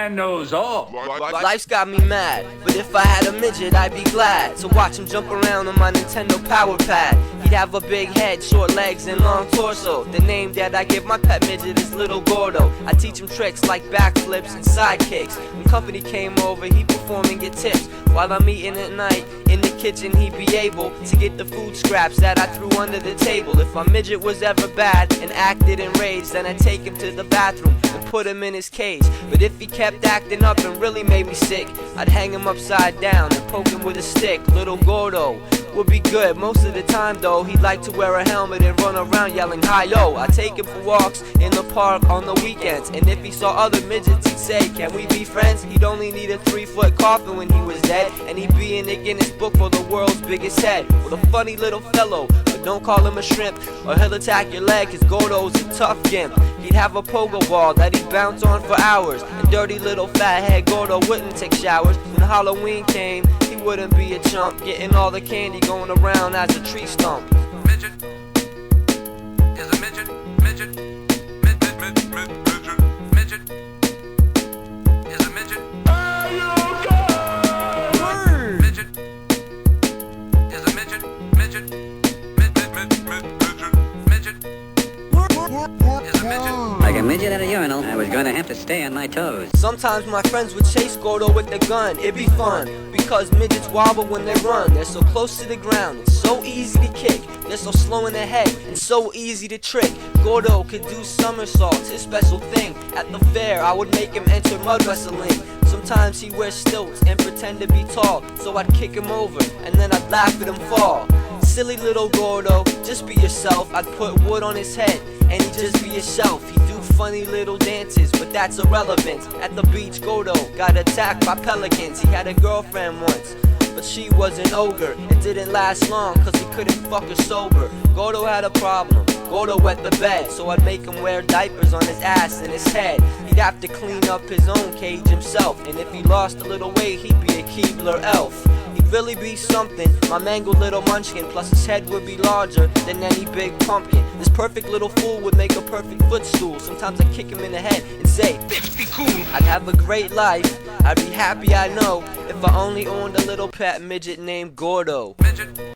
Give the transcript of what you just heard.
man knows all. Life's got me mad, but if I had a midget, I'd be glad to watch him jump around on my Nintendo Power Pad. He'd have a big head, short legs, and long torso. The name that I give my pet midget is Little Gordo. I teach him tricks like backflips and side kicks. When company came over, he'd perform and get tips. While I'm eating at night, in the kitchen he'd be able to get the food scraps that I threw under the table. If my midget was ever bad and acted enraged, then I'd take him to the bathroom and put him in his cage. But if he kept acting up and really made me sick, I'd hang him upside down and poke him with a stick. Little Gordo would be good most of the time though. He'd like to wear a helmet and run around yelling hi-yo. I take him for walks in the park on the weekends, and if he saw other midgets he'd say, can we be friends? He'd only need a 3-foot coffin when he was dead, and he'd be in the Guinness book for the world's biggest head. With a funny little fellow, but don't call him a shrimp or he'll attack your leg, cause Gordo's a tough gimp. He'd have a pogo ball that he'd bounce on for hours, and dirty little fathead Gordo wouldn't take showers. When Halloween came, he wouldn't be a chump, getting all the candy going around as a tree stump. Midget is a midget, midget, midget, midget, midget, midget is a midget. Midget is a midget, midget, midget, midget, midget is a midget. Like a midget at a urinal, I was gonna have to stay on my toes. Sometimes my friends would chase Gordo with the gun, it'd be fun, because midgets wobble when they run. They're so close to the ground, it's so easy to kick. They're so slow in the head, and so easy to trick. Gordo could do somersaults, his special thing. At the fair, I would make him enter mud wrestling. Sometimes he wears stilts and pretend to be tall, so I'd kick him over, and then I'd laugh at him fall. Silly little Gordo, just be yourself. I'd put wood on his head, and he'd just be himself. He'd do funny little dances, but that's irrelevant. At the beach, Gordo got attacked by pelicans. He had a girlfriend once, but she was an ogre. It didn't last long, cause he couldn't fuck her sober. Gordo had a problem, Gordo wet the bed, so I'd make him wear diapers on his ass and his head. He'd have to clean up his own cage himself, and if he lost a little weight, he'd be a Keebler elf. He'd really be something, my mangled little munchkin, plus his head would be larger than any big pumpkin. This perfect little fool would make a perfect footstool. Sometimes I'd kick him in the head and say, bitch, be cool. I'd have a great life, I'd be happy, I know, if I only owned a little pet midget named Gordo. Midget.